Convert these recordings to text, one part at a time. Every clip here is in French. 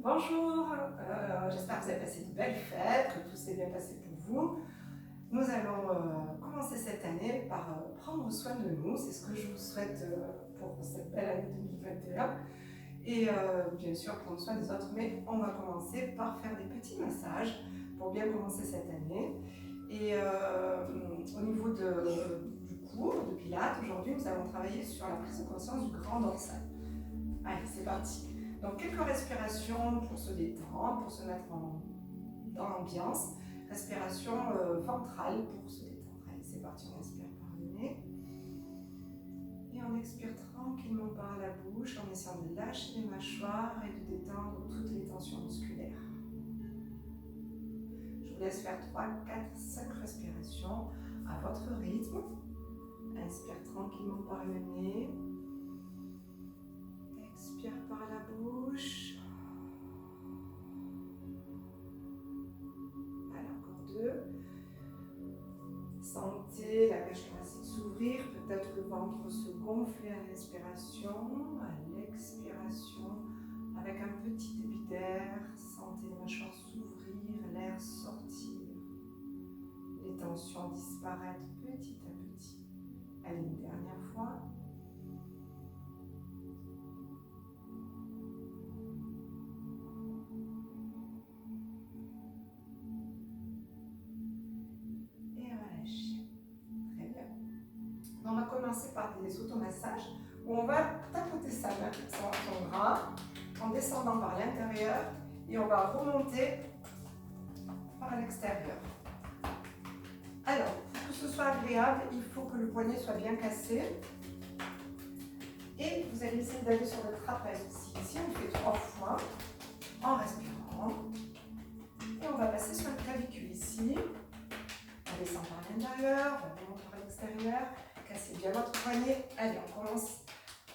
Bonjour, j'espère que vous avez passé de belles fêtes, que tout s'est bien passé pour vous. Nous allons commencer cette année par prendre soin de nous, c'est ce que je vous souhaite pour cette belle année 2021. Et bien sûr prendre soin des autres, mais on va commencer par faire des petits massages pour bien commencer cette année. Et au niveau du cours de Pilates, aujourd'hui nous allons travailler sur la prise de conscience du grand dorsal. Allez, c'est parti. Donc quelques respirations pour se détendre, pour se mettre dans l'ambiance. Respiration ventrale pour se détendre. Allez, c'est parti, on inspire par le nez. Et on expire tranquillement par la bouche en essayant de lâcher les mâchoires et de détendre toutes les tensions musculaires. Je vous laisse faire 3, 4, 5 respirations à votre rythme. Inspire tranquillement par le nez. Expire par la bouche. Allez, encore 2. Sentez la cage thoracique s'ouvrir, peut-être le ventre se gonfler à l'inspiration, à l'expiration, avec un petit débit d'air. Sentez les mâchoires s'ouvrir, l'air sortir, les tensions disparaître petit à petit. Allez, une dernière fois. On va commencer par des automassages où on va tapoter sa main sur son bras en descendant par l'intérieur et on va remonter par l'extérieur. Alors, pour que ce soit agréable, il faut que le poignet soit bien cassé. Et vous allez essayer d'aller sur le trapèze aussi. Ici, on fait 3 fois en respirant. Et on va passer sur le clavicule ici. On descend par l'intérieur, on remonte par l'extérieur. Cassez bien votre poignet. Allez, on commence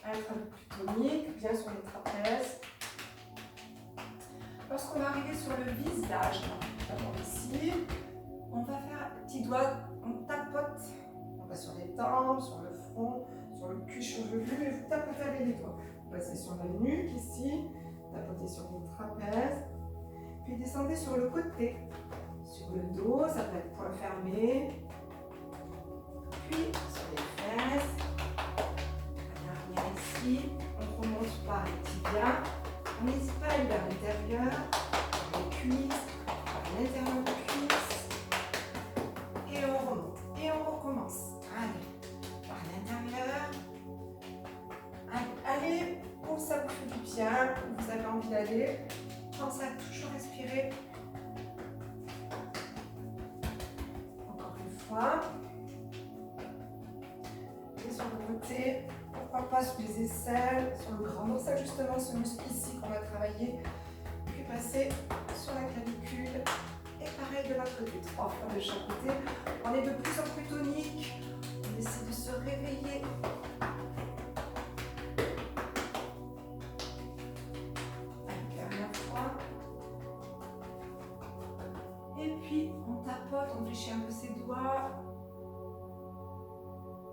à être un peu plus tonique, bien sur les trapèzes. Lorsqu'on va arriver sur le visage, d'abord ici, on va faire un petit doigt, on tapote. On va sur les tempes, sur le front, sur le cuir chevelu, et vous tapotez avec les doigts. Vous passez sur la nuque ici, tapotez sur les trapèzes, puis descendez sur le côté, sur le dos, ça peut être point fermé. Puis sur les fesses, la dernière ici, on remonte par les tibias, on n'hésite pas à aller vers l'intérieur, par les cuisses, par l'intérieur des cuisses, et on remonte, et on recommence. Allez, par l'intérieur, allez où ça vous fait du bien, où vous avez envie d'aller, pensez à toujours respirer. Encore une fois. Sur le côté, pourquoi pas sur les aisselles, sur le grand dorsal justement, ce muscle ici qu'on va travailler, puis passer sur la clavicule et pareil de l'autre côté, 3 fois de chaque côté. On est de plus en plus tonique, on essaie de se réveiller. Allez, dernière fois. Et puis on tapote, on fléchit un peu ses doigts.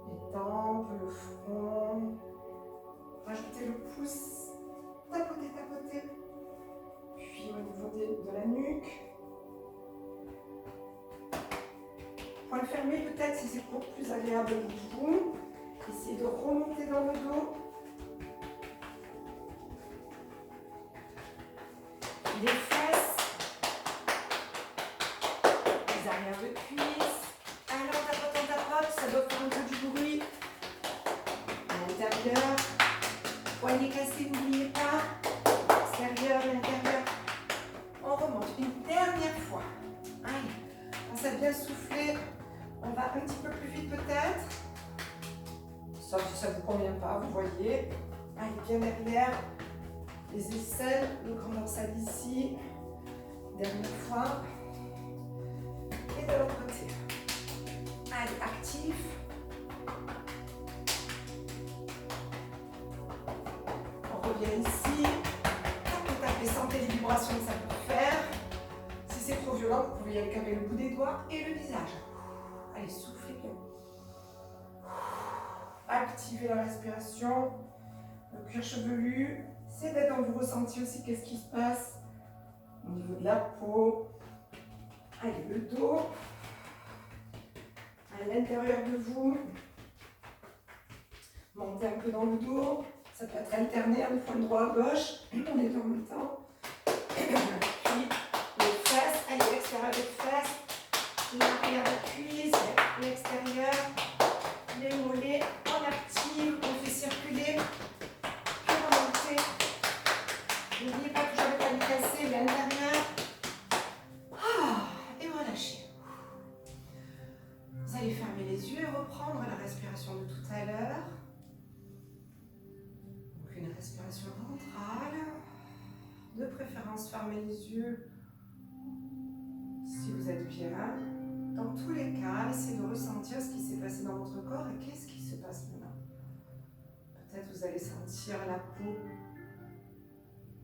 Les tempes, le front, rajoutez le pouce, tapotez, tapotez, puis au niveau de la nuque. Point fermé peut-être si c'est beaucoup plus agréable pour vous. Essayez de remonter dans le dos. Les fesses, les arrières de cuisses. Alors tapote, on tapote, ça doit faire un peu du bruit. À l'intérieur, poignet cassé, n'oubliez pas. Extérieur, l'intérieur. On remonte une dernière fois. Allez, pensez à bien souffler. On va un petit peu plus vite peut-être. Sauf si ça ne vous convient pas, vous voyez. Allez, bien derrière. Les aisselles, le grand dorsal ici. Dernière fois. Et de l'autre côté. Allez, actif. On revient ici. Tapez, sentez les vibrations que ça peut faire. Si c'est trop violent, vous pouvez y aller avec le bout des doigts et le visage. Allez, soufflez bien. Activez la respiration. Le cuir chevelu, Essayez d'être dans vos ressentis aussi, qu'est-ce qui se passe au niveau de la peau. Allez, le dos, à l'intérieur de vous. Montez un peu dans le dos. Ça peut être alterné, des fois le droit à gauche. On est en même temps. Puis les fesses, allez, l'extérieur des fesses. L'arrière des cuisses, l'extérieur. Les mollets, on active, on fait circuler. Puis remonter. N'oubliez pas toujours de ne pas les casser l'intérieur. Et relâchez. Vous allez fermer les yeux et reprendre la respiration de tout à l'heure. Donc une respiration ventrale. De préférence, fermez les yeux si vous êtes bien. Dans tous les cas, essayez de ressentir ce qui s'est passé dans votre corps et qu'est-ce qui se passe maintenant. Peut-être vous allez sentir la peau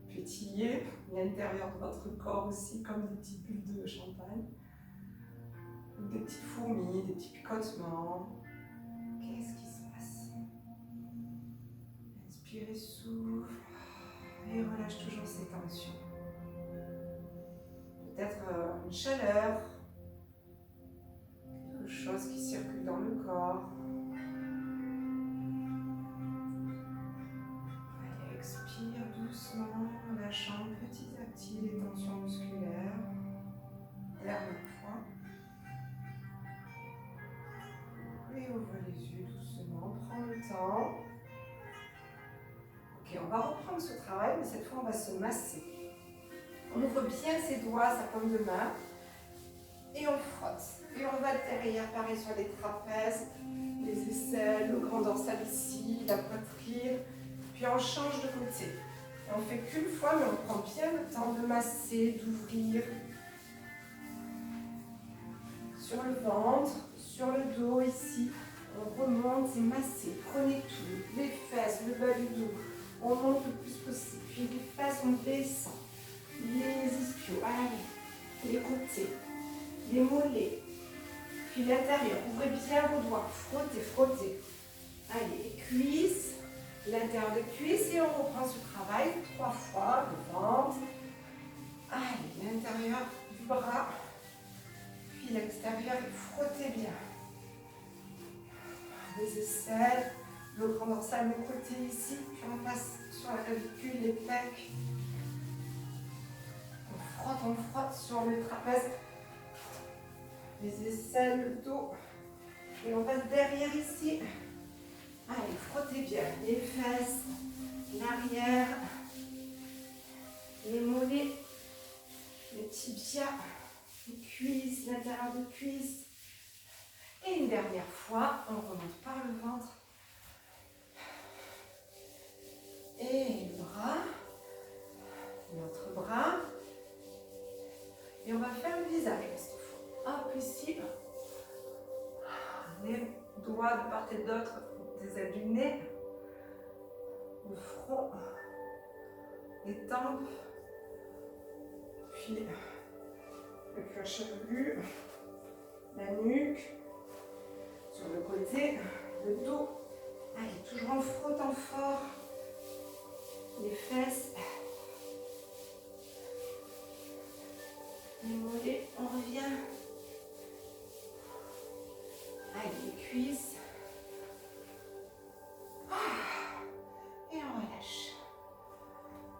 pétiller, l'intérieur de votre corps aussi, comme des petites bulles de champagne. Des petites fourmis, des petits picotements. Qu'est-ce qui se passe? Inspirez, souffle et relâche toujours ces tensions. Peut-être une chaleur, quelque chose qui circule dans le corps. Allez, expire doucement, relâchant petit à petit les tensions musculaires. Dernière fois. Et ouvre les yeux doucement, prends le temps. Ok, on va reprendre ce travail, mais cette fois on va se masser. On ouvre bien ses doigts, sa paume de main, et on frotte. Et on va derrière, pareil sur les trapèzes, les aisselles, le grand dorsal ici, la poitrine. Puis on change de côté. Et on fait qu'une fois, mais on prend bien le temps de masser, d'ouvrir. Sur le ventre, sur le dos ici. On remonte et masser. Prenez tout, les fesses, le bas du dos. On monte le plus possible. Puis les fesses, on descend. Les ischios, allez, les côtés, les mollets, puis l'intérieur. Ouvrez bien vos doigts, frottez, frottez. Allez, les cuisses, l'intérieur des cuisses et on reprend ce travail 3 fois, le ventre. Allez, l'intérieur du bras, puis l'extérieur, frottez bien. Les aisselles, le grand dorsal, le côté ici, puis on passe sur la clavicule, les pecs. On frotte sur le trapèze, les aisselles, le dos. Et on passe derrière ici. Allez, frottez bien les fesses, l'arrière, les mollets, les tibias, les cuisses, l'intérieur des cuisses. Et une dernière fois, on remonte par le ventre. Et le bras, l'autre bras. Et on va faire le visage cette fois. Hop, ici. Les doigts de part et d'autre des ailes du nez. Le front. Les tempes. Puis le cuir chevelu. La nuque. Sur le côté. Le dos. Allez, toujours en frottant fort. Les fesses. Les mollets, on revient. Allez, les cuisses. Et on relâche.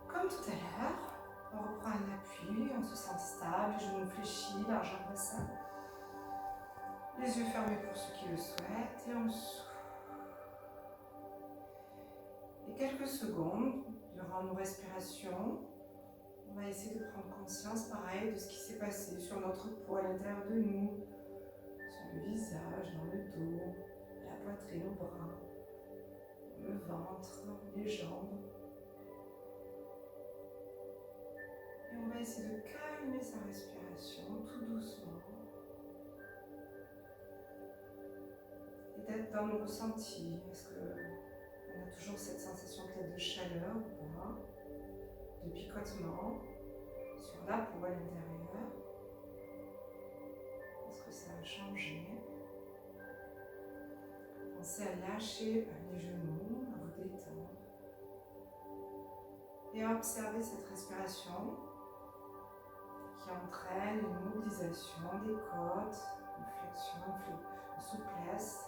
Comme tout à l'heure, on reprend un appui, on se sent stable, les genoux fléchis, largeur bassin. Les yeux fermés pour ceux qui le souhaitent et on souffle. Et quelques secondes, durant nos respirations, on va essayer de prendre conscience, pareil, de ce qui s'est passé sur notre peau à l'intérieur de nous, sur le visage, dans le dos, la poitrine, au bras, le ventre, les jambes. Et on va essayer de calmer sa respiration tout doucement. Et d'être dans nos ressentis. Est-ce qu'on a toujours cette sensation peut-être de chaleur ou pas, de picotement sur la peau à l'intérieur? Est-ce que ça a changé? Pensez à lâcher les genoux, à vous détendre. Et observez cette respiration qui entraîne une mobilisation des côtes, une flexion, une souplesse.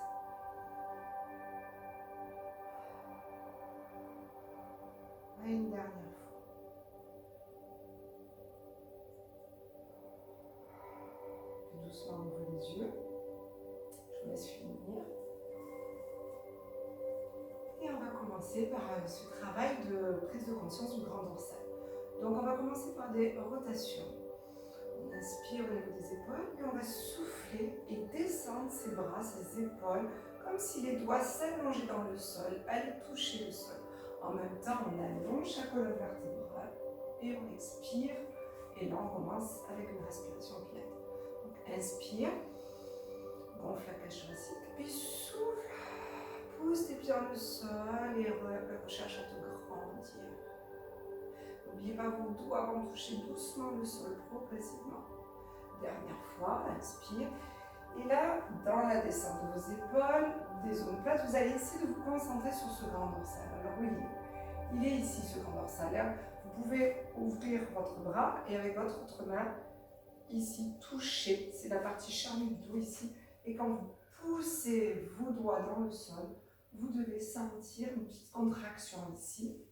Et une dernière fois. Puis doucement ouvrez les yeux. Je vous laisse finir. Et on va commencer par ce travail de prise de conscience du grand dorsal. Donc on va commencer par des rotations. On inspire au niveau des épaules et on va souffler et descendre ses bras, ses épaules, comme si les doigts s'allongeaient dans le sol, allaient toucher le sol. En même temps, on allonge la colonne vertébrale et on expire. Et là, on commence avec une respiration pilates. Donc inspire, gonfle la cage thoracique, puis souffle. Pousse tes pieds dans le sol et recherche à te grandir. N'oubliez pas, vos doigts vont toucher doucement le sol progressivement. Dernière fois, inspire. Et là, dans la descente de vos épaules, des zones plates, vous allez essayer de vous concentrer sur ce grand dorsal. Alors oui, il est ici ce grand dorsal. Vous pouvez ouvrir votre bras et avec votre autre main, ici, toucher. C'est la partie charnue du dos ici. Et quand vous poussez vos doigts dans le sol, vous devez sentir une petite contraction ici.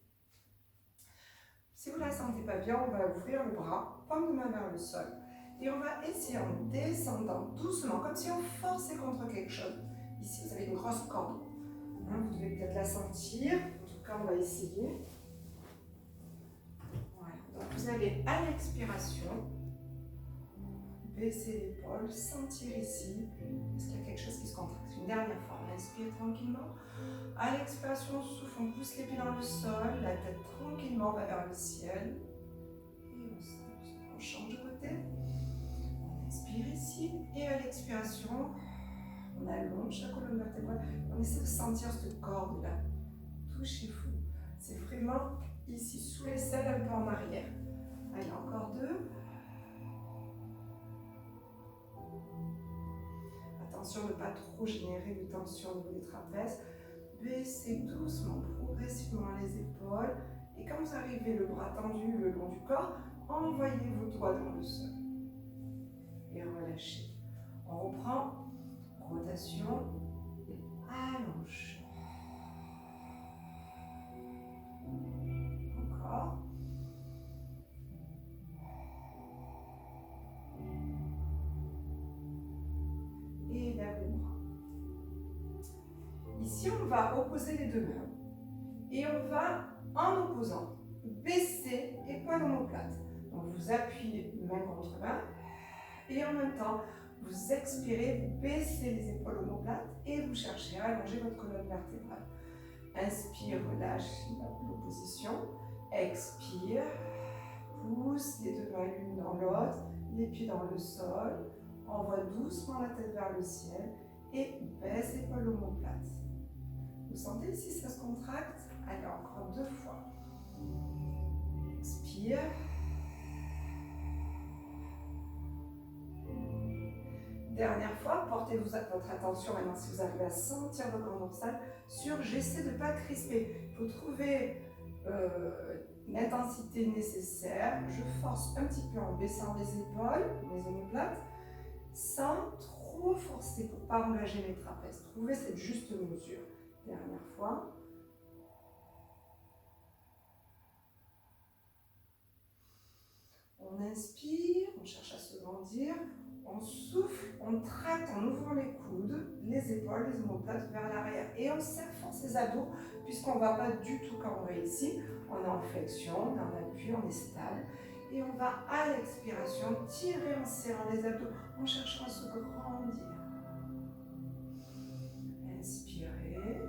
Si vous ne la sentez pas bien, on va ouvrir le bras, paume de main vers le sol. Et on va essayer en descendant doucement, comme si on forçait contre quelque chose. Ici, vous avez une grosse corde. Vous devez peut-être la sentir. En tout cas, on va essayer. Voilà. Donc, vous allez à l'expiration baisser l'épaule, sentir ici. Est-ce qu'il y a quelque chose qui se contracte? Une dernière fois, on inspire tranquillement. À l'expiration, on souffle, on pousse les pieds dans le sol, la tête tranquillement va vers le ciel. Et on change de côté. On inspire ici. Et à l'expiration, on allonge la colonne vertébrale. On essaie de sentir cette corde-là. Touchez-vous. C'est vraiment ici, sous l'aisselle, un peu en arrière. Allez, encore deux. Attention de ne pas trop générer de tension au niveau des trapèzes. Baissez doucement, progressivement les épaules. Et quand vous arrivez le bras tendu le long du corps, envoyez vos doigts dans le sol. Et relâchez. On reprend. Rotation. Allonge. Encore. Et lève les bras. Ici, on va opposer les deux mains. Et on va, en opposant, baisser épaules omoplates. Donc, vous appuyez main contre main. Et en même temps, vous expirez, vous baissez les épaules omoplates et vous cherchez à allonger votre colonne vertébrale. Inspire, relâche l'opposition. Expire, pousse les deux mains l'une dans l'autre, les pieds dans le sol. Envoie doucement la tête vers le ciel et baisse épaules omoplates. Vous sentez ici ça se contracte? Allez, encore deux fois. Expire. Dernière fois, portez votre attention maintenant, si vous arrivez à sentir votre grand dorsal, sur j'essaie de ne pas crisper. Il faut trouver l'intensité nécessaire. Je force un petit peu en baissant les épaules, mes omoplates, sans trop forcer pour ne pas engager mes trapèzes. Trouvez cette juste mesure. Dernière fois. On inspire, on cherche à se grandir. On souffle, on traite en ouvrant les coudes, les épaules, les omoplates vers l'arrière. Et on serre fort ses abdos, puisqu'on ne va pas du tout cambrer ici. On est en flexion, on est en appui, on est stable. Et on va à l'expiration tirer en serrant les abdos, en cherchant à se grandir. Inspirez,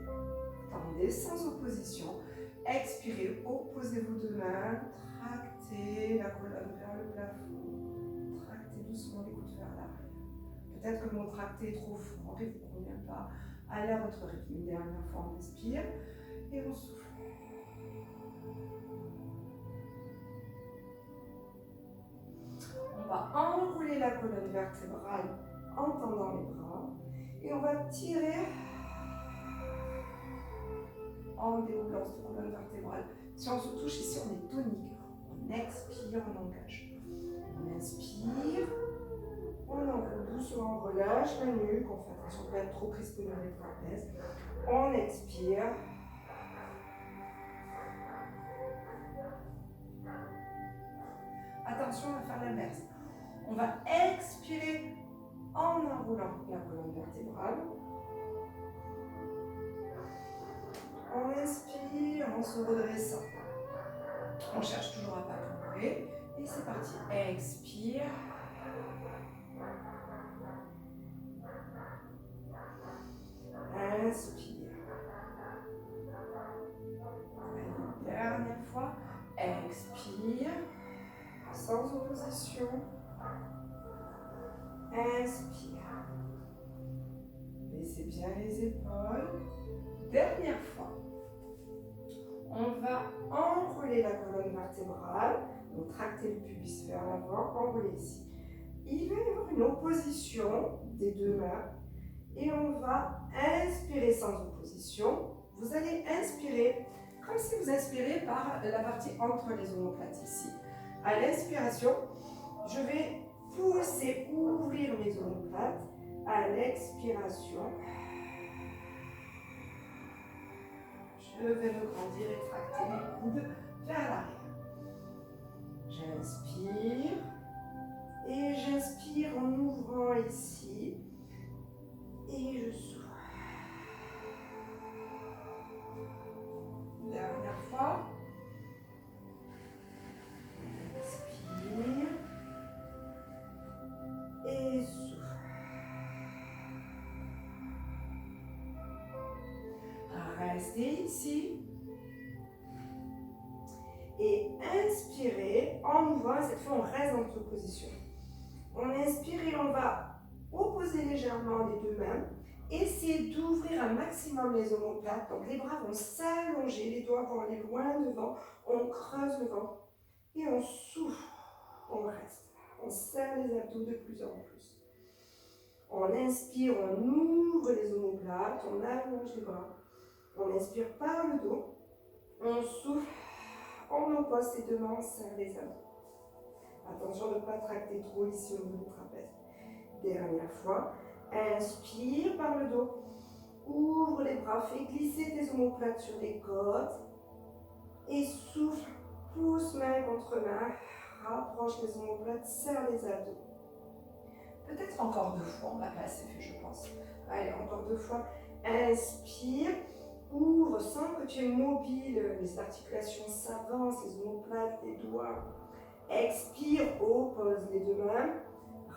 tendez sans opposition. Expirez, opposez vos deux mains, tractez la colonne vers le plafond. Tractez doucement les coudes vers l'arrière. Peut-être que le mot tracter est trop fort, il ne vous convient pas. Allez à votre rythme. Une dernière fois, on inspire et on souffle. On va enrouler la colonne vertébrale en tendant les bras et on va tirer en déroulant cette colonne vertébrale Si on se touche ici, on est tonique. On expire, on engage. On inspire. On enroule doucement, on relâche la nuque. On fait attention de ne pas être trop crispé dans les trapèzes. On expire. Attention à faire l'inverse. On va expirer en enroulant la colonne vertébrale. On inspire en se redressant. On cherche toujours à ne pas pleurer. Et c'est parti. Expire. Inspire. Allez, dernière fois. Expire. Sans opposition. Inspire. Baissez bien les épaules. Dernière fois. On va enrouler la colonne vertébrale. Donc tracter le pubis vers l'avant, enrouler ici. Il va y avoir une opposition des deux mains. Et on va inspirer sans opposition. Vous allez inspirer comme si vous inspirez par la partie entre les omoplates ici. À l'inspiration, je vais pousser, ouvrir mes omoplates. À l'expiration, je vais me grandir et tracter les coudes vers l'arrière. J'inspire et j'inspire en ouvrant ici et je souffle. Dernière fois. Inspire et souffle. Restez ici. Et inspirez en ouvrant. Cette fois, on reste dans notre position. On inspire et on va opposer légèrement les deux mains. Essayez d'ouvrir un maximum les omoplates. Donc, les bras vont s'allonger, les doigts vont aller loin devant. On creuse le ventre et on souffle. On reste. On serre les abdos de plus en plus. On inspire, on ouvre les omoplates, on allonge les bras. On inspire par le dos. On souffle. On oppose ses deux mains, on serre les abdos. Attention de ne pas tracter trop ici au niveau du trapèze. Dernière fois. Inspire par le dos. Ouvre les bras, fais glisser tes omoplates sur les côtes. Et souffle. Pousse main contre main. Rapproche les omoplates, serre les abdos. Peut-être encore 2 fois, on va pas assez fait, je pense. Allez, encore 2 fois. Inspire. Ouvre, sens que tu es mobile, les articulations s'avancent, les omoplates, les doigts. Expire, oppose les deux mains.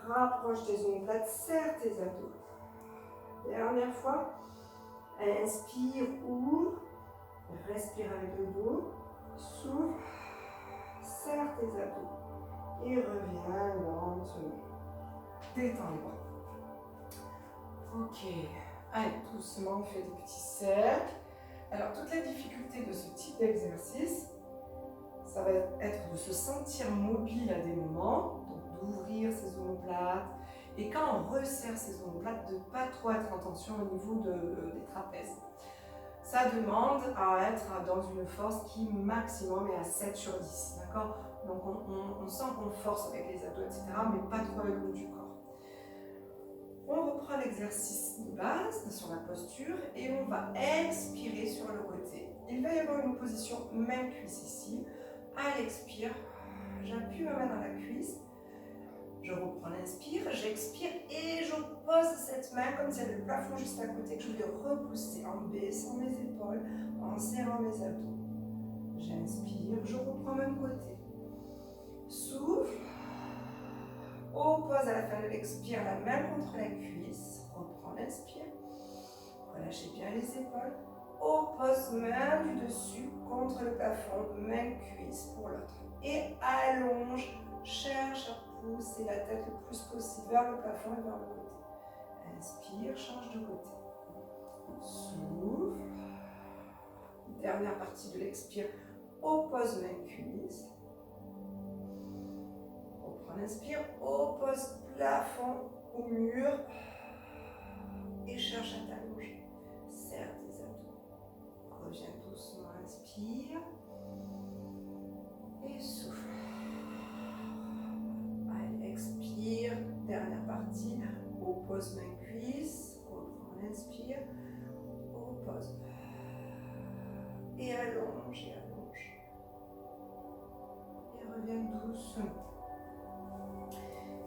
Rapproche tes omoplates, serre tes abdos. Dernière fois. Inspire, ouvre. Respire avec le dos. Souffle. Serre tes abdos. Et reviens lentement. Détends les bras. Ok. Allez, doucement, on fait des petits cercles. Alors, toute la difficulté de ce type d'exercice, ça va être de se sentir mobile à des moments, donc d'ouvrir ses omoplates, et quand on resserre ses omoplates, de ne pas trop être en tension au niveau des trapèzes. Ça demande à être dans une force qui maximum est à 7 sur 10, d'accord? Donc on sent qu'on force avec les abdos, etc., mais pas trop avec le haut du corps. On reprend l'exercice de base sur la posture et on va expirer sur le côté. Il va y avoir une position main-cuisse ici. À l'expire, j'appuie ma main dans la cuisse. Je reprends l'inspire, j'expire et je pose cette main comme s'il y avait le plafond juste à côté que je vais repousser en baissant mes épaules, en serrant mes abdos. J'inspire, je reprends même côté. Souffle. Oppose à la fin de l'expire la main contre la cuisse. Reprends l'inspire. Relâchez bien les épaules. Oppose main du dessus contre le plafond, main cuisse pour l'autre. Et allonge, cherche à pousser la tête le plus possible vers le plafond et vers le côté. Inspire, change de côté. Souffle. Dernière partie de l'expire. Oppose main cuisse. On inspire, oppose plafond au mur et cherche à t'allonger. Serre tes abdos. Reviens doucement, inspire. pose main cuisse, reprend, on inspire, on repose. Et allonge, et allonge. Et revient doucement.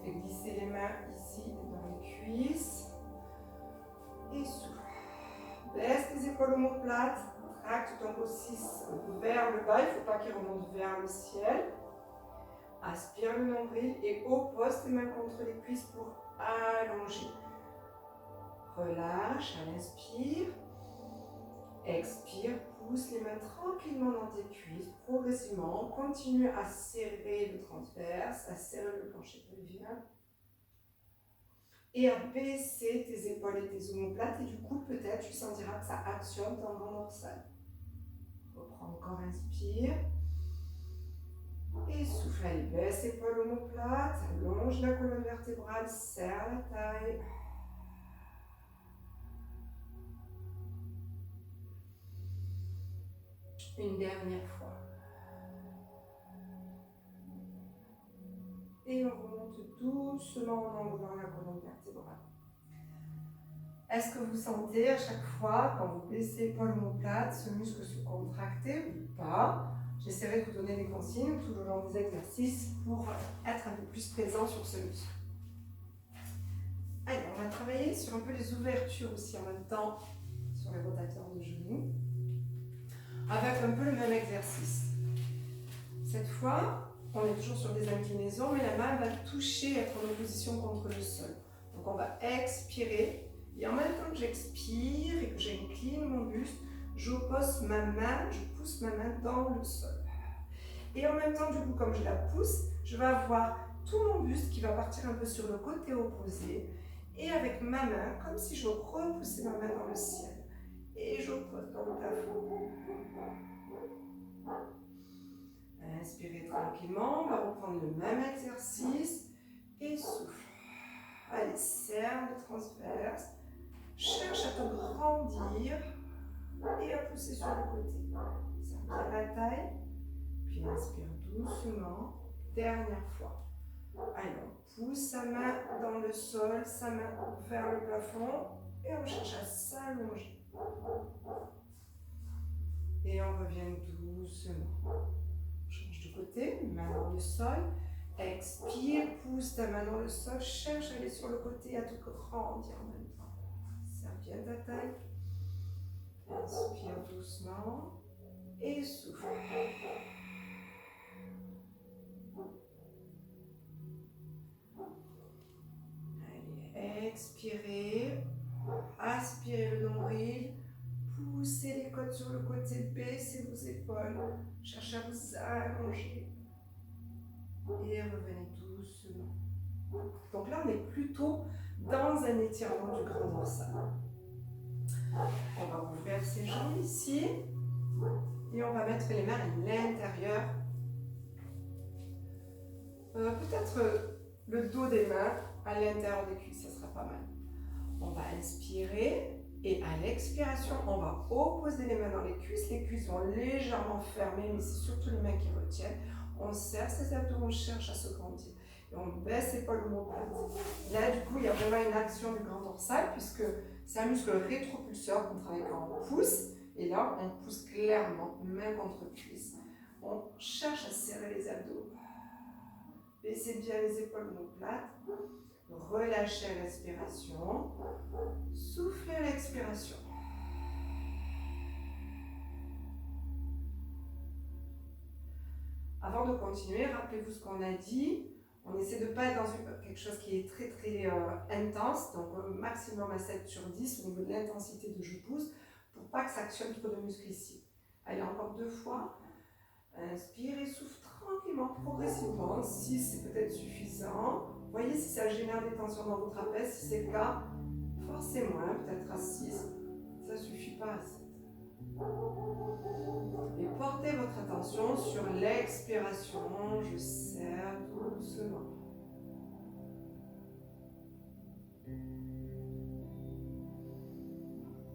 Fais glisser les mains ici dans les cuisses. Et souffle. Baisse tes épaules omoplates. Tracte ton dos 6 vers le bas. Il ne faut pas qu'il remonte vers le ciel. Aspire le nombril et oppose tes mains contre les cuisses pour allonger. Relâche à l'inspire. Expire, pousse les mains tranquillement dans tes cuisses, progressivement. Continue à serrer le transverse, à serrer le plancher pelvien. Et à baisser tes épaules et tes omoplates. Et du coup, peut-être, tu sentiras que ça actionne ton grand dorsal. Reprends encore, inspire. Et souffle, allez, baisse épaules omoplates, allonge la colonne vertébrale, serre la taille. Une dernière fois. Et on remonte doucement en enlevant la colonne vertébrale. Est-ce que vous sentez à chaque fois, quand vous baissez épaules omoplates, ce muscle se contracter ou pas? J'essaierai de vous donner des consignes tout au long des exercices pour être un peu plus présent sur ce muscle. Allez, on va travailler sur un peu les ouvertures aussi en même temps sur les rotateurs de genoux, avec un peu le même exercice. Cette fois, on est toujours sur des inclinaisons, mais la main va toucher, être en opposition contre le sol. Donc on va expirer, et en même temps que j'expire et que j'incline mon buste, j'oppose ma main, je pousse ma main dans le sol. Et en même temps, du coup, comme je la pousse, je vais avoir tout mon buste qui va partir un peu sur le côté opposé, et avec ma main, comme si je repoussais ma main dans le ciel. Et j'oppose dans le plafond. Inspirez tranquillement, on va reprendre le même exercice et souffle. Allez, serre le transverse, cherche à te grandir et à pousser sur le côté. Serre bien la taille, puis inspire doucement, dernière fois. Allez, on pousse sa main dans le sol, sa main vers le plafond et on cherche à s'allonger. Et on revient doucement. Change de côté, main dans le sol. Expire, pousse ta main dans le sol. Cherche à aller sur le côté, à te grandir en même temps. Serre bien ta taille. Inspire doucement. Et souffle. Allez, expirez. Aspirez le nombril. Poussez les côtes sur le côté, baissez vos épaules, cherchez à vous allonger et revenez doucement. Donc là, on est plutôt dans un étirement du grand dorsal. On va ouvrir ses jambes ici et on va mettre les mains à l'intérieur. Peut-être le dos des mains à l'intérieur des cuisses, ça sera pas mal. On va inspirer. Et à l'expiration, on va opposer les mains dans les cuisses vont légèrement fermer, mais c'est surtout les mains qui retiennent. On serre ses abdos, on cherche à se grandir. Et on baisse épaules omoplates. Là, du coup, il y a vraiment une action du grand dorsal, puisque c'est un muscle rétropulseur qu'on travaille quand on pousse. Et là, on pousse clairement, main contre cuisse. On cherche à serrer les abdos. Baissez bien les épaules omoplates. Relâchez à l'inspiration, soufflez à l'expiration. Avant de continuer, rappelez-vous ce qu'on a dit. On essaie de ne pas être dans quelque chose qui est très intense, donc au maximum à 7 sur 10 au niveau de l'intensité de je pousse, pour pas que ça actionne trop de muscles ici. Allez, encore 2 fois. Inspire et souffle tranquillement, progressivement. 6, c'est peut-être suffisant. Voyez si ça génère des tensions dans vos trapèzes. Si c'est le cas, forcez moins, peut-être à 6. Ça ne suffit pas à 7. Et portez votre attention sur l'expiration. Je serre doucement.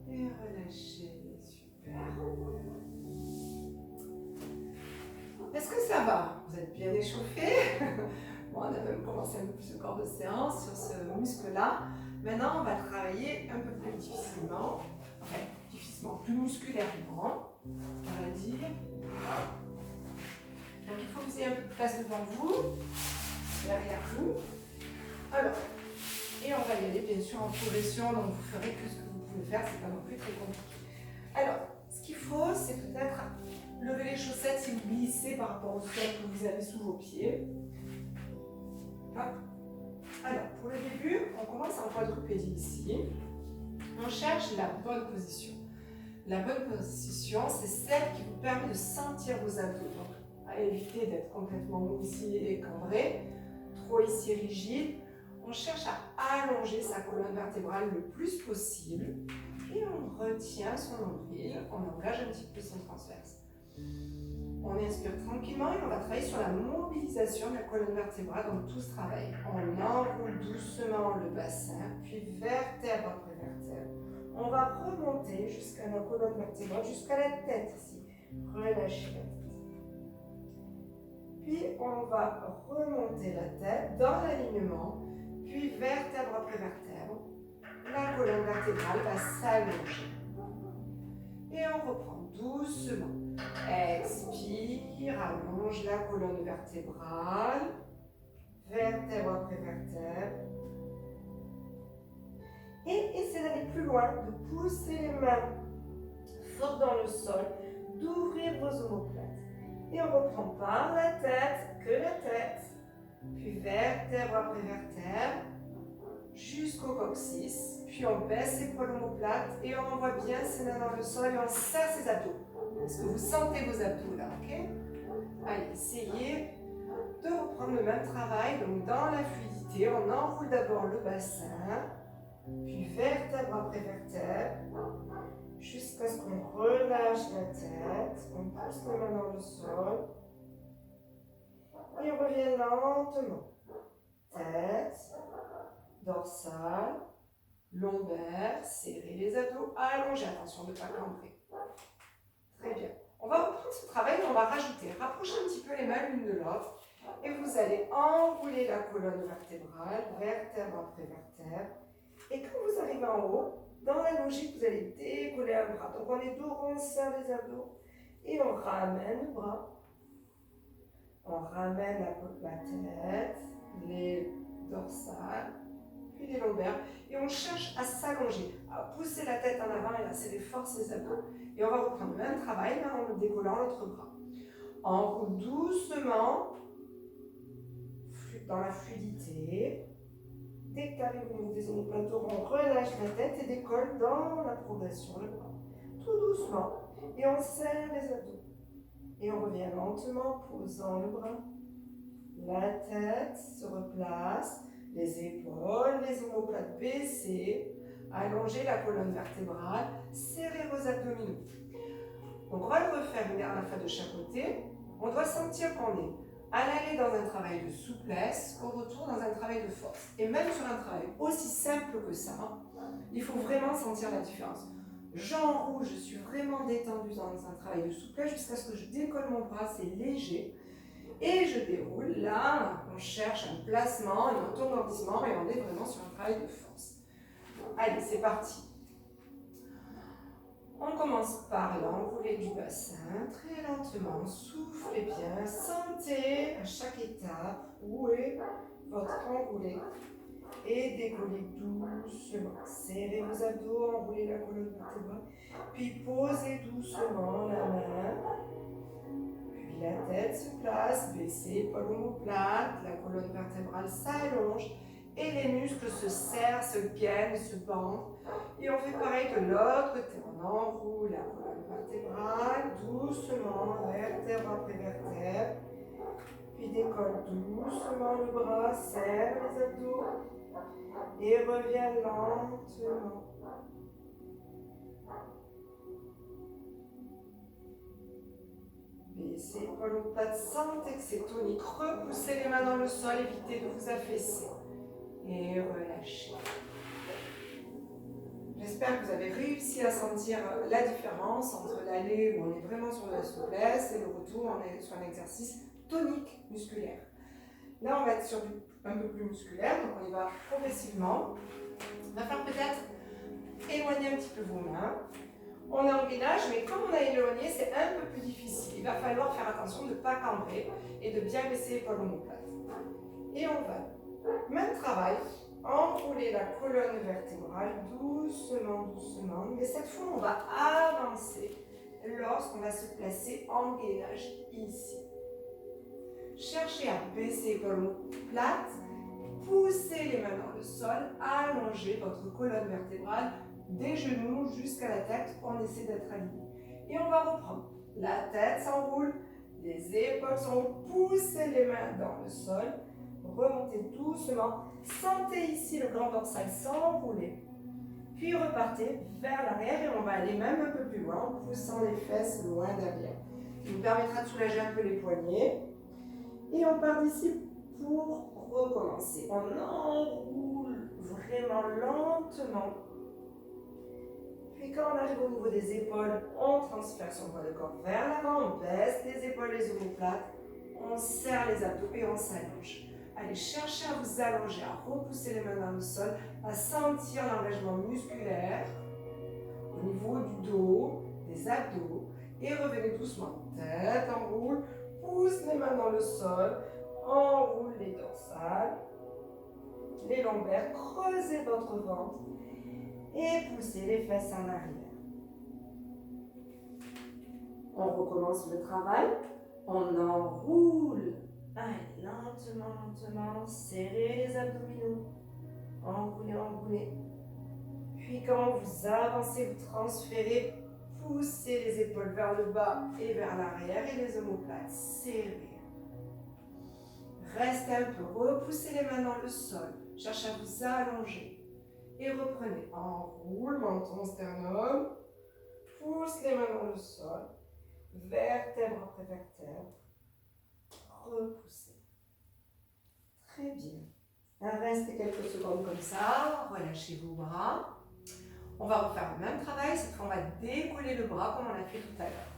Et relâchez. Super. Est-ce que ça va? Vous êtes bien échauffé? Bon, on a même commencé un peu plus le corps de séance sur ce muscle-là. Maintenant, on va travailler un peu plus difficilement, plus musculairement, on va dire. Donc, il faut que vous ayez un peu de place devant vous, derrière vous. Alors, et on va y aller bien sûr en progression, donc vous ferez que ce que vous pouvez faire, c'est pas non plus très compliqué. Alors, ce qu'il faut, c'est peut-être lever les chaussettes si vous glissez par rapport au sol que vous avez sous vos pieds. Hop. Alors, pour le début, on commence en quadrupédie ici. On cherche la bonne position. La bonne position, c'est celle qui vous permet de sentir vos abdos. Donc, à éviter d'être complètement mou ici et cambré, trop ici rigide. On cherche à allonger sa colonne vertébrale le plus possible. Et on retient son nombril, on engage un petit peu son transverse. On inspire tranquillement et on va travailler sur la mobilisation de la colonne vertébrale dans tout ce travail. On enroule doucement le bassin, puis vertèbre après vertèbre. On va remonter jusqu'à la colonne vertébrale, jusqu'à la tête ici. Relâchez la tête. Puis on va remonter la tête dans l'alignement, puis vertèbre après vertèbre. La colonne vertébrale va s'allonger. Et on reprend doucement. Expire, allonge la colonne vertébrale. Vertèbre après vertèbre. Et essayez d'aller plus loin, de pousser les mains fort dans le sol, d'ouvrir vos omoplates. Et on reprend par la tête, que la tête. Puis vertèbre après vertèbre. Jusqu'au coccyx, puis on baisse les épaules omoplates et on envoie bien ses mains dans le sol et on serre ses abdos. Est-ce que vous sentez vos abdos là, ok? Allez, essayez de reprendre le même travail, donc dans la fluidité, on enroule d'abord le bassin, puis vertèbre après vertèbre, jusqu'à ce qu'on relâche la tête, on pousse les mains dans le sol, et on revient lentement. Tête, dorsale, lombaire, serrez les abdos, allongez, attention de ne pas cambrer. Très bien. On va reprendre ce travail et on va rajouter, rapprochez un petit peu les mains l'une de l'autre et vous allez enrouler la colonne vertébrale, vertèbre après vertèbre. Et quand vous arrivez en haut, dans la logique, vous allez décoller un bras. Donc on est dos, on serre les abdos et on ramène le bras. On ramène la tête, les dorsales, puis les lombaires, et on cherche à s'allonger, à pousser la tête en avant et à serrer fort ses abdos. Et on va reprendre le même travail, là, en décollant l'autre bras. On enroule doucement, dans la fluidité. Dès que tu arrives au niveau des omoplates, on relâche la tête et décolle dans la progression le bras. Tout doucement, et on serre les abdos. Et on revient lentement, posant le bras. La tête se replace, les épaules, les omoplates baissées, allongez la colonne vertébrale, serrez vos abdominaux. Donc on va le refaire une dernière fois de chaque côté. On doit sentir qu'on est à l'aller dans un travail de souplesse, au retour dans un travail de force. Et même sur un travail aussi simple que ça, il faut vraiment sentir la différence. J'enroule, je suis vraiment détendue dans un travail de souplesse jusqu'à ce que je décolle mon bras, c'est léger. Et je déroule, là, on cherche un placement, un auto-amortissement et on est vraiment sur un travail de force. Allez, c'est parti. On commence par l'enroulé du bassin, très lentement, soufflez bien, sentez à chaque étape où est votre enroulé et décollez doucement. Serrez vos abdos, enroulez la colonne vertébrale, puis posez doucement la main. La tête se place, baissez épaules omoplates, la colonne vertébrale s'allonge et les muscles se serrent, se gainent, se bandent. Et on fait pareil de l'autre côté. On enroule la colonne vertébrale doucement, vertèbre après vertèbre. Puis décolle doucement le bras, serre les abdos et revient lentement. Baissez épaules omoplates, sentez que c'est tonique. Repoussez les mains dans le sol, évitez de vous affaisser. Et relâchez. J'espère que vous avez réussi à sentir la différence entre l'aller où on est vraiment sur de la souplesse et le retour où on est sur un exercice tonique musculaire. Là, on va être sur un peu plus musculaire, donc on y va progressivement. On va faire peut-être éloigner un petit peu vos mains. On est en gainage, mais comme on a éloigné, c'est un peu plus difficile. Il va falloir faire attention de ne pas cambrer et de bien baisser l'épaule omoplate. Et on va, même travail, enrouler la colonne vertébrale doucement, doucement. Mais cette fois, on va avancer lorsqu'on va se placer en gainage ici. Cherchez à baisser l'épaule plate, poussez les mains dans le sol, allongez votre colonne vertébrale des genoux jusqu'à la tête. On essaie d'être aligné. Et on va reprendre. La tête s'enroule, les épaules s'enroulent, poussez les mains dans le sol, remontez doucement. Sentez ici le grand dorsal s'enrouler. Puis repartez vers l'arrière et on va aller même un peu plus loin en poussant les fesses loin derrière. Ça nous permettra de soulager un peu les poignets. Et on part d'ici pour recommencer. On enroule vraiment lentement. Puis quand on arrive au niveau des épaules, on transfère son poids de corps vers l'avant, on baisse les épaules, les omoplates, on serre les abdos et on s'allonge. Allez, cherchez à vous allonger, à repousser les mains dans le sol, à sentir l'engagement musculaire au niveau du dos, des abdos. Et revenez doucement, tête enroule, pousse les mains dans le sol, enroule les dorsales, les lombaires, creusez votre ventre et poussez les fesses en arrière. On recommence le travail, on enroule. Allez, lentement, lentement, serrez les abdominaux, enroulez, enroulez. Puis quand vous avancez, vous transférez, poussez les épaules vers le bas et vers l'arrière et les omoplates, serrez. Restez un peu, repoussez les mains dans le sol, cherchez à vous allonger. Et reprenez, enroule, menton, sternum, pousse les mains dans le sol, vertèbre après vertèbre, repoussez. Très bien. Restez quelques secondes comme ça, relâchez vos bras. On va refaire le même travail, cette fois on va décoller le bras comme on l'a fait tout à l'heure.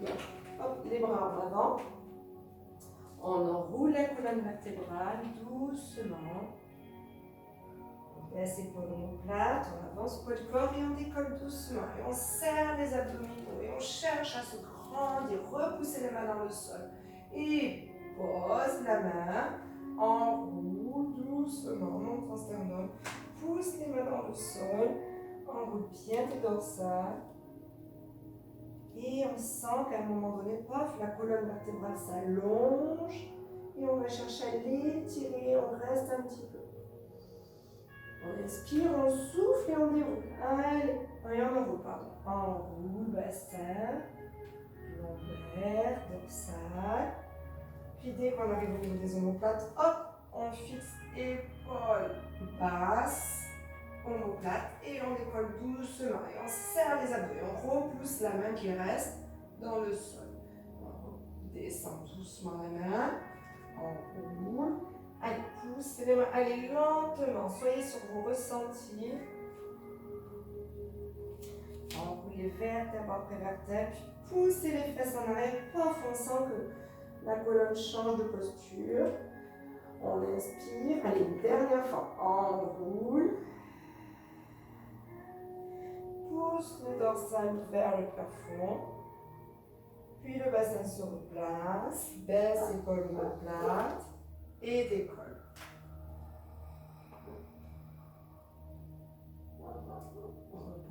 Donc, hop, les bras en avant. On enroule la colonne vertébrale doucement. On baisse les épaules omoplates, on avance le poids du corps et on décolle doucement. Et on serre les abdominaux et on cherche à se grandir, repousser les mains dans le sol. Et pose la main, enroule doucement, monte en sternum, pousse les mains dans le sol, enroule bien tes dorsales. Et on sent qu'à un moment donné, paf, la colonne vertébrale s'allonge et on va chercher à l'étirer, on reste un petit peu. On inspire, on souffle et on déroule. Allez, et on enroule, pardon. Enroule, bassin, lombaire, dorsale. Puis dès qu'on arrive au niveau des omoplates, hop, on fixe épaules basses, omoplate et on décolle doucement et on serre les abdos et on repousse la main qui reste dans le sol. On descend doucement la main, on roule. Allez, poussez les mains, allez lentement, soyez sur vos ressentis. Enroulez vertèbre après vertèbre, puis poussez les fesses en arrière, paf, on sent que la colonne change de posture. On inspire, allez, une dernière fois, on roule. Pousse le dorsal vers le plafond. Puis le bassin se replace, baisse l'épaule omoplate et décolle. On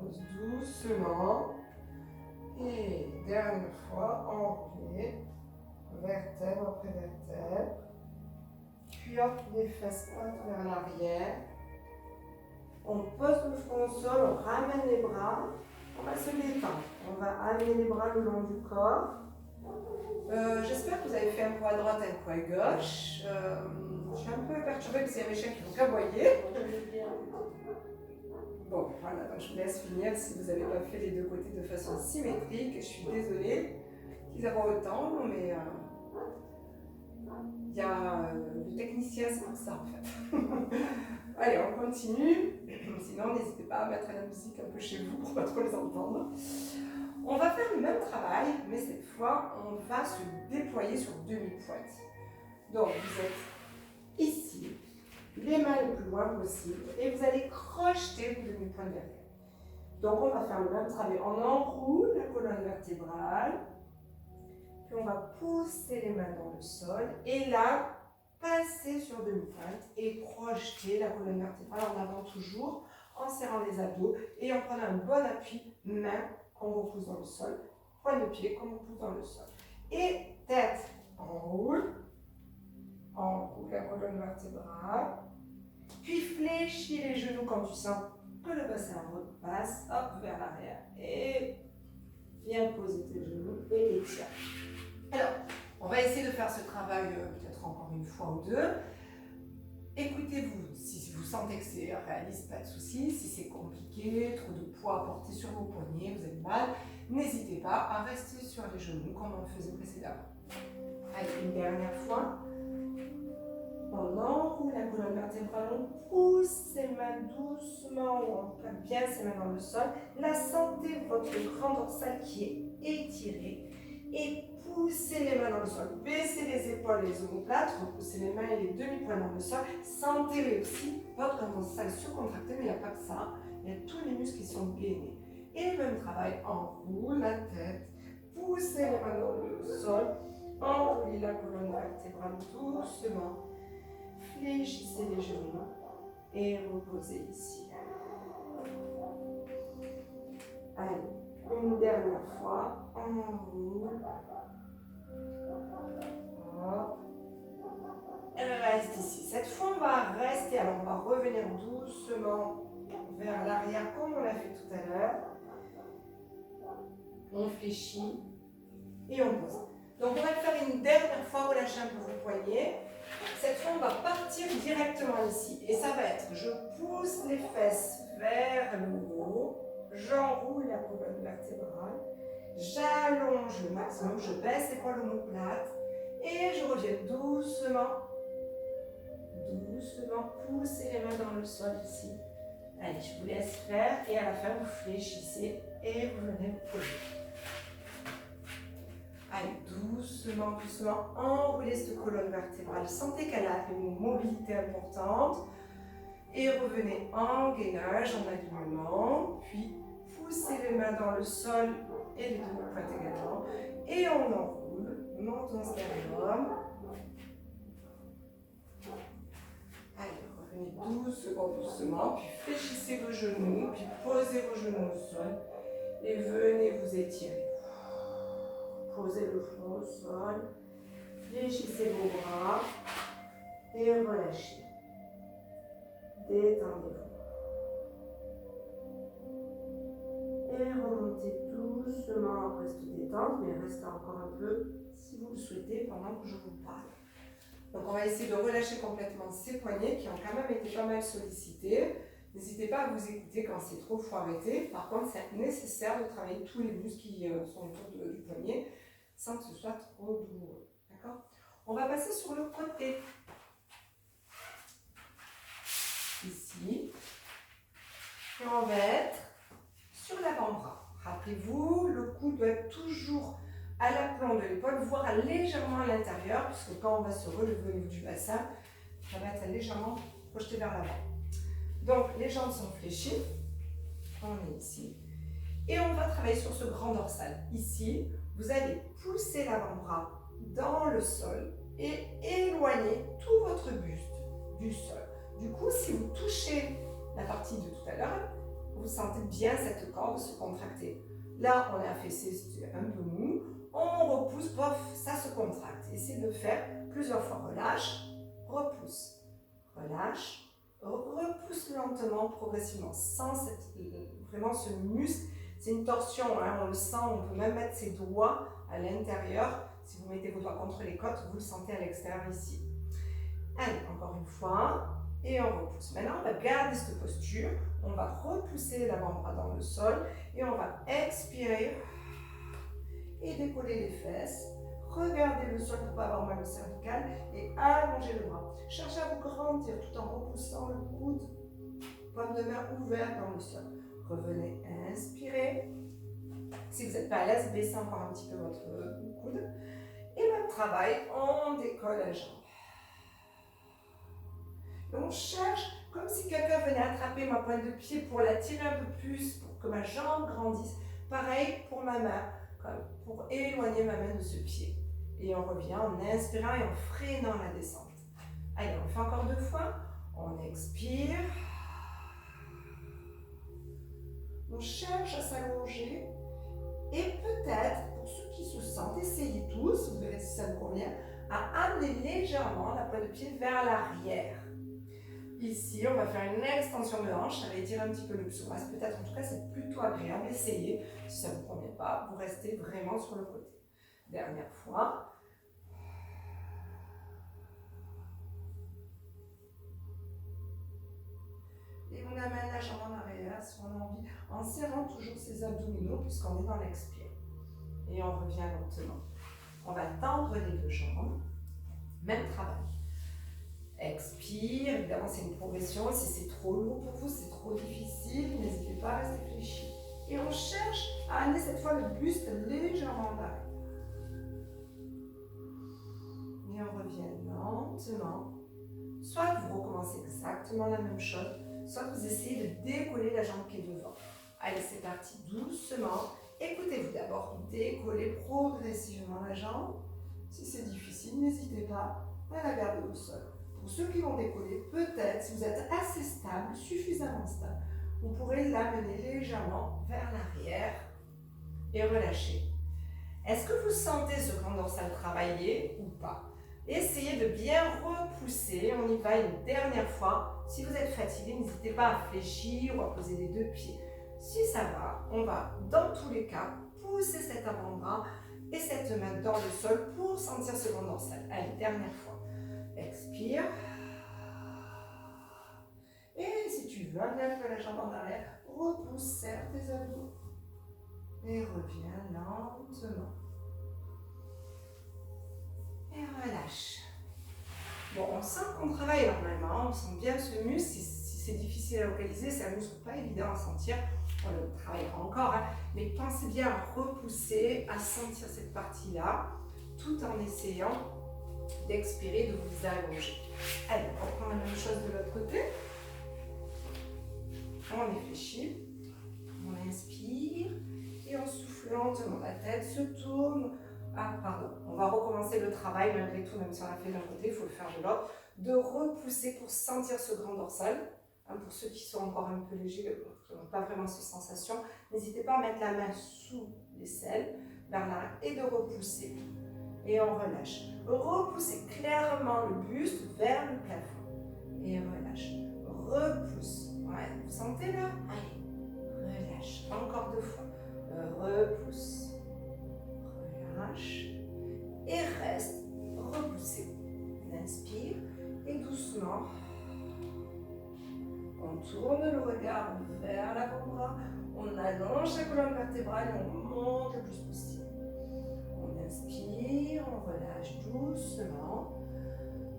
repose doucement. Et dernière fois, enroulé, vertèbre après vertèbre. Puis hop, les fesses pointent vers l'arrière. On pose le front au sol, on ramène les bras. On va se détendre. On va amener les bras le long du corps. J'espère que vous avez fait un coup à droite et un coup à gauche. Je suis un peu perturbée parce qu'il y a mes chiens qui vont caboyer. Bon, voilà, donc je vous laisse finir si vous n'avez pas fait les deux côtés de façon symétrique. Je suis désolée qu'ils aient autant, mais il y a le technicien, c'est pour ça en fait. Allez, on continue. Sinon, n'hésitez pas à mettre la musique un peu chez vous pour ne pas trop les entendre. On va faire le même travail, mais cette fois, on va se déployer sur demi-pointe. Donc, vous êtes ici, les mains le plus loin possible, et vous allez crocheter vos demi-points derrière. Donc on va faire le même travail. On enroule la colonne vertébrale, puis on va pousser les mains dans le sol, et là, passer sur demi-pointe et projeter la colonne vertébrale en avant toujours, en serrant les abdos et en prenant un bon appui, main qu'on repousse dans le sol, pointe de pied qu'on repousse dans le sol. Et tête, on roule la colonne vertébrale, puis fléchis les genoux quand tu sens que le bassin repasse, hop, vers l'arrière, et viens poser tes genoux et les tiens. Alors, on va essayer de faire ce travail peut-être encore une fois ou deux. Écoutez-vous, si vous sentez que c'est réaliste, pas de souci. Si c'est compliqué, trop de poids à porter sur vos poignets, vous avez mal, n'hésitez pas à rester sur les genoux comme on le faisait précédemment. Allez, une dernière fois. On enroule la colonne vertébrale, on pousse ses mains doucement, on plaque bien ses mains dans le sol. Là, sentez votre grand dorsal qui est étiré. Et poussez les mains dans le sol. Baissez les épaules et les omoplates, repoussez les mains et les demi-points dans le sol. Sentez aussi votre grand dorsal surcontracté, mais il n'y a pas que ça. Il y a tous les muscles qui sont gainés. Et le même travail, enroule la tête, poussez les mains dans le sol, enroulez la colonne vertébrale doucement. Fléchissez les genoux et reposez ici. Allez, une dernière fois, enroule. Reste ici. Cette fois, on va rester. Alors, on va revenir doucement vers l'arrière comme on l'a fait tout à l'heure. On fléchit et on pose. Donc, on va le faire une dernière fois. Relâchez un peu vos poignets. Cette fois, on va partir directement ici. Et ça va être, je pousse les fesses vers le haut, j'enroule la colonne vertébrale, j'allonge le maximum, je baisse l'épaule omoplate et je reviens doucement, pousser les mains dans le sol ici. Allez, je vous laisse faire et à la fin, vous fléchissez et vous venez vous poser. Allez, doucement, enroulez cette colonne vertébrale. Sentez qu'elle a une mobilité importante. Et revenez en gainage, en alignement. Puis, poussez les mains dans le sol et les demi-pointes également. Et on enroule, menton sternum. Allez, revenez doucement. Puis, fléchissez vos genoux. Puis, posez vos genoux au sol. Et venez vous étirer. Posez le front au sol, fléchissez vos bras et relâchez. Détendez-vous. Et remontez doucement après cette détente, mais restez encore un peu si vous le souhaitez pendant que je vous parle. Donc on va essayer de relâcher complètement ces poignets qui ont quand même été pas mal sollicités. N'hésitez pas à vous écouter quand c'est trop, il faut arrêter. Par contre, c'est nécessaire de travailler tous les muscles qui sont autour du poignet sans que ce soit trop douloureux. D'accord ? On va passer sur le côté. Ici. Et on va être sur l'avant-bras. Rappelez-vous, le cou doit être toujours à l'aplomb de l'épaule, voire légèrement à l'intérieur, puisque quand on va se relever au niveau du bassin, ça va être légèrement projeté vers l'avant. Donc, les jambes sont fléchies. On est ici. Et on va travailler sur ce grand dorsal. Ici, vous allez pousser l'avant-bras dans le sol et éloigner tout votre buste du sol. Du coup, si vous touchez la partie de tout à l'heure, vous sentez bien cette corde se contracter. Là, on est affaissé, c'est un peu mou. On repousse, pof, ça se contracte. Essayez de faire plusieurs fois. Relâche, repousse, relâche, repousse lentement, progressivement, sans vraiment ce muscle. C'est une torsion, hein, on le sent, on peut même mettre ses doigts à l'intérieur. Si vous mettez vos doigts contre les côtes, vous le sentez à l'extérieur ici. Allez, encore une fois, et on repousse. Maintenant, on va garder cette posture. On va repousser l'avant-bras dans le sol et on va expirer et décoller les fesses. Regardez le sol pour ne pas avoir mal au cervical et allongez le bras. Cherchez à vous grandir tout en repoussant le coude, paume de main ouverte dans le sol. Revenez, inspirez. Si vous n'êtes pas à l'aise, baissez encore un petit peu votre coude. Et même travail, on décolle la jambe. Et on cherche comme si quelqu'un venait attraper ma pointe de pied pour la tirer un peu plus, pour que ma jambe grandisse. Pareil pour ma main, pour éloigner ma main de ce pied. Et on revient en inspirant et en freinant la descente. Allez, on fait encore 2 fois. On expire. On cherche à s'allonger. Et peut-être, pour ceux qui se sentent, essayez tous, vous verrez si ça vous convient, à amener légèrement la pointe de pied vers l'arrière. Ici, on va faire une extension de hanche, ça va étirer un petit peu le psoas. Peut-être, en tout cas, c'est plutôt agréable. Essayez. Si ça ne vous convient pas, vous restez vraiment sur le côté. Dernière fois. Et on amène la jambe en arrière si on a envie, en serrant toujours ses abdominaux puisqu'on est dans l'expire. Et on revient lentement. On va tendre les 2 jambes. Même travail. Expire, évidemment c'est une progression. Si c'est trop lourd pour vous, c'est trop difficile, n'hésitez pas à rester fléchi. Et on cherche à amener cette fois le buste légèrement en arrière. Et on revient lentement. Soit vous recommencez exactement la même chose, soit vous essayez de décoller la jambe qui est devant. Allez, c'est parti, doucement. Écoutez-vous d'abord, décollez progressivement la jambe. Si c'est difficile, n'hésitez pas à la garder au sol. Pour ceux qui vont décoller, peut-être, si vous êtes assez stable, suffisamment stable, vous pourrez l'amener légèrement vers l'arrière et relâcher. Est-ce que vous sentez ce grand dorsal travailler ou pas? Essayez de bien repousser. On y va une dernière fois. Si vous êtes fatigué, n'hésitez pas à fléchir ou à poser les 2 pieds. Si ça va, on va dans tous les cas pousser cet avant-bras et cette main dans le sol pour sentir ce grand dorsal. Allez, dernière fois. Expire. Et si tu veux, amener un peu la jambe en arrière, repousse, serre tes abdos. Et reviens lentement. Et relâche. Bon, on sent qu'on travaille normalement, on sent bien ce muscle. Si c'est difficile à localiser, c'est un muscle pas évident à sentir. On le travaillera encore, hein. Mais pensez bien à repousser, à sentir cette partie-là, tout en essayant d'expirer, de vous allonger. Allez, on prend la même chose de l'autre côté. On réfléchit, on inspire et on souffle lentement. La tête se tourne. Ah, pardon, on va recommencer le travail malgré tout, même si on l'a fait d'un côté, il faut le faire de l'autre. De repousser pour sentir ce grand dorsal. Hein, pour ceux qui sont encore un peu légers, qui n'ont pas vraiment cette sensation, n'hésitez pas à mettre la main sous l'aisselle, vers l'arrière, et de repousser. Et on relâche. Repoussez clairement le buste vers le plafond. Et relâche. Repousse. Ouais, vous sentez là? Allez, relâche. Encore 2 fois. Repousse. Relâche. Et reste. Repoussez. On inspire. Et doucement, on tourne le regard vers l'avant-bras. On allonge la colonne vertébrale et on monte le plus possible. On inspire, on relâche doucement.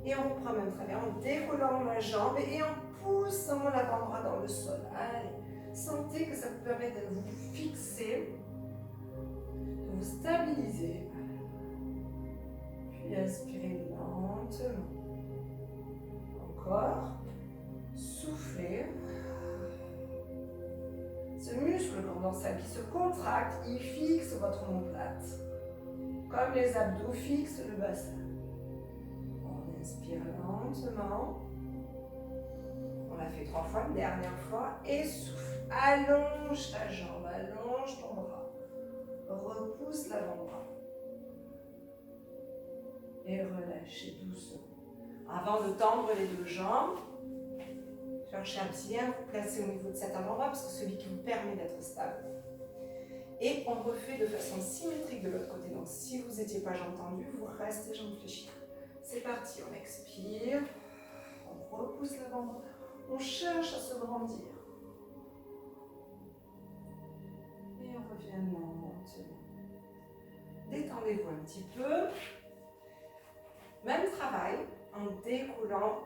Et on reprend même travers en décollant la jambe et en poussant l'avant-bras dans le sol. Allez, sentez que ça vous permet de vous fixer, de vous stabiliser. Puis inspirez lentement. Encore. Soufflez. Ce muscle, le grand dorsal qui se contracte, il fixe votre omoplate. Comme les abdos fixent le bassin. On inspire lentement. On l'a fait 3 fois, une dernière fois. Et souffle. Allonge ta jambe, allonge ton bras. Repousse l'avant-bras. Et relâchez doucement. Avant de tendre les 2 jambes, cherchez un petit lien, vous placez au niveau de cet avant-bras, parce que c'est celui qui vous permet d'être stable. Et on refait de façon symétrique de l'autre côté. Donc si vous n'étiez pas jambes tendues, vous restez jambes fléchies. C'est parti, on expire, on repousse l'avant-bras, on cherche à se grandir. Et on revient lentement. Détendez-vous un petit peu. Même travail en décollant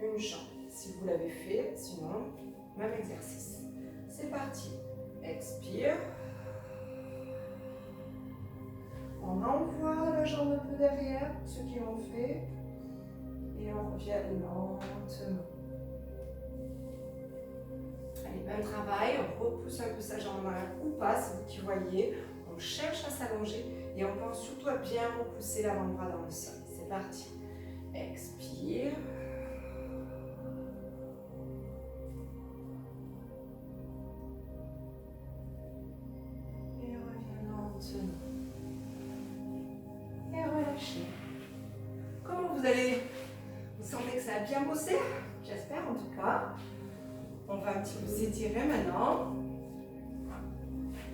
une jambe. Si vous l'avez fait, sinon, même exercice. C'est parti. Expire. On envoie la jambe un peu derrière, ceux qui l'ont fait. Et on revient lentement. un travail, on repousse un peu sa jambe en arrière ou pas, c'est vous qui voyez. On cherche à s'allonger et on pense surtout à bien repousser l'avant-bras dans le sol. C'est parti. Expire. Et reviens lentement. Et relâchez. Comment vous allez? Vous sentez que ça a bien bossé? J'espère en tout cas. On va un petit peu s'étirer maintenant.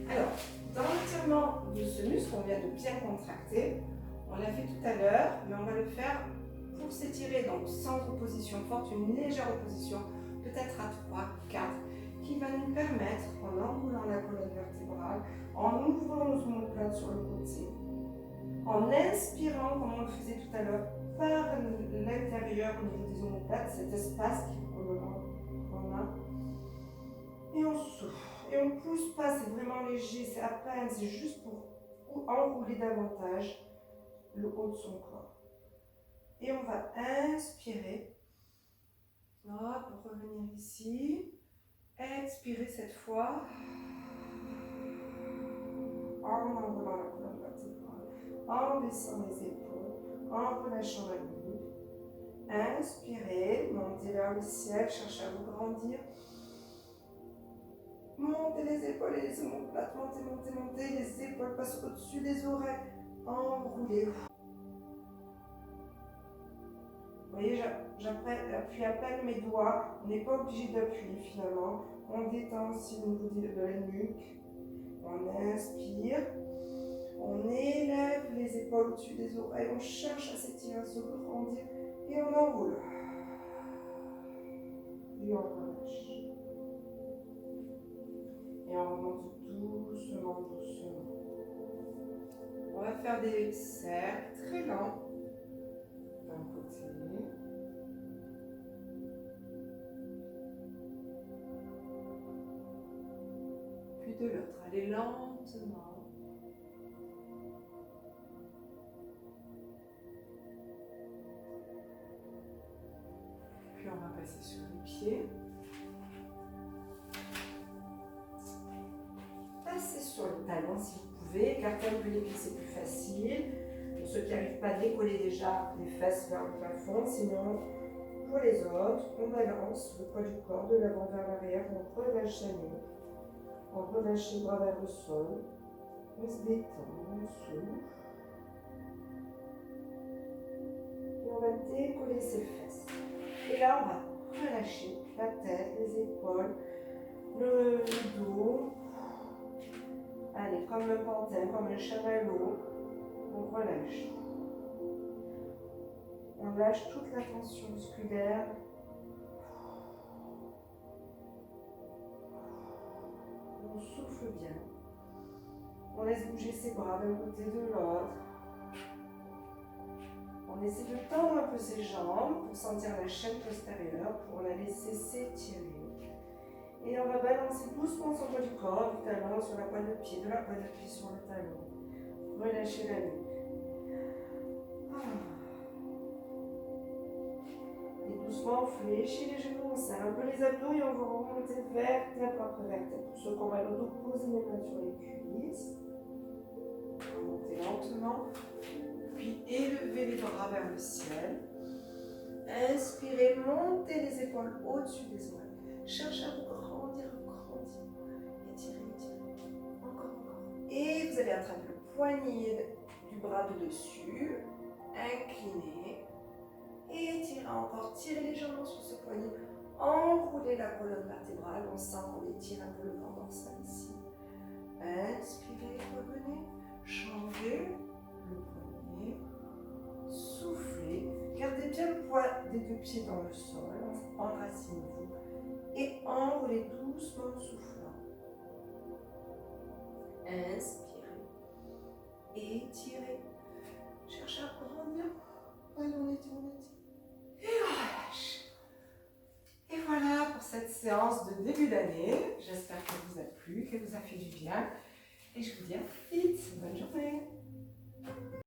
Alors, dans l'étirement de ce muscle qu'on vient de bien contracter, on l'a fait tout à l'heure, mais on va le faire pour s'étirer, donc sans opposition forte, une légère opposition, peut-être à 3, 4, qui va nous permettre, en enroulant la colonne vertébrale, en ouvrant nos omoplates sur le côté, en inspirant, comme on le faisait tout à l'heure, par l'intérieur au niveau des omoplates, cet espace qu'on a, et on souffle. Et on ne pousse pas, c'est vraiment léger, c'est à peine, c'est juste pour enrouler davantage le haut de son corps. Et on va inspirer, pour revenir ici, expirer cette fois, en enroulant la colonne vertébrale, en baissant les épaules, en relâchant la nuque. Inspirez, montez vers le ciel, cherchez à vous grandir. Montez les épaules et les omoplates, montez, montez, montez, les épaules passent au-dessus des oreilles, enroulez. Vous voyez, j'appuie à peine mes doigts, on n'est pas obligé d'appuyer finalement. On détend aussi le niveau de la nuque, on inspire, on élève les épaules au-dessus des oreilles, on cherche à s'étirer, à se grandir et on enroule. Et on relâche. Et on remonte doucement, doucement. On va faire des cercles très lents d'un côté. Puis de l'autre. Allez lentement. Puis on va passer sur les pieds. Passez sur le talon si vous pouvez, écartez un peu les pieds, c'est plus facile. Pour ceux qui n'arrivent pas à décoller déjà les fesses vers le plafond, sinon pour les autres, on balance le poids du corps de l'avant vers l'arrière, on relâche la nuque, on relâche les bras vers le sol, on se détend, on souffle. Et on va décoller ses fesses. Et là, on va relâcher la tête, les épaules, le dos. Allez, comme le pantin, comme le chamallow, on relâche. On lâche toute la tension musculaire. On souffle bien. On laisse bouger ses bras d'un côté de l'autre. On essaie de tendre un peu ses jambes pour sentir la chaîne postérieure, pour la laisser s'étirer. Et on va balancer doucement son poids du corps, du talon sur la pointe de pied, de la pointe de pied sur le talon. Relâchez la nuque. Et doucement, on fléchit les genoux, on serre un peu les abdos et on va remonter vertèbre après vertèbre. Pour ceux qui ont mal au dos, posez les mains sur les cuisses. Remontez lentement. Puis élevez les bras vers le ciel. Inspirez, montez les épaules au-dessus des oreilles. Cherchez à vous grandir, grandir. Étirez, étirez. Encore, encore. Et vous allez attraper le poignet du bras de dessus. Inclinez. Et étirez encore. Tirez légèrement sur ce poignet. Enroulez la colonne vertébrale. On sent qu'on étire un peu le ventre dorsal ici. Inspirez, revenez. Changez le poignet. Soufflez. Gardez bien le poids des deux pieds dans le sol. Enracinez-vous. Et enroulez doucement en soufflant. Inspirez. Étirez. Cherchez à grandir. Allez, on étire, on étire. Et on relâche. Et voilà pour cette séance de début d'année. J'espère qu'elle vous a plu, qu'elle vous a fait du bien. Et je vous dis à vite. Bonne journée.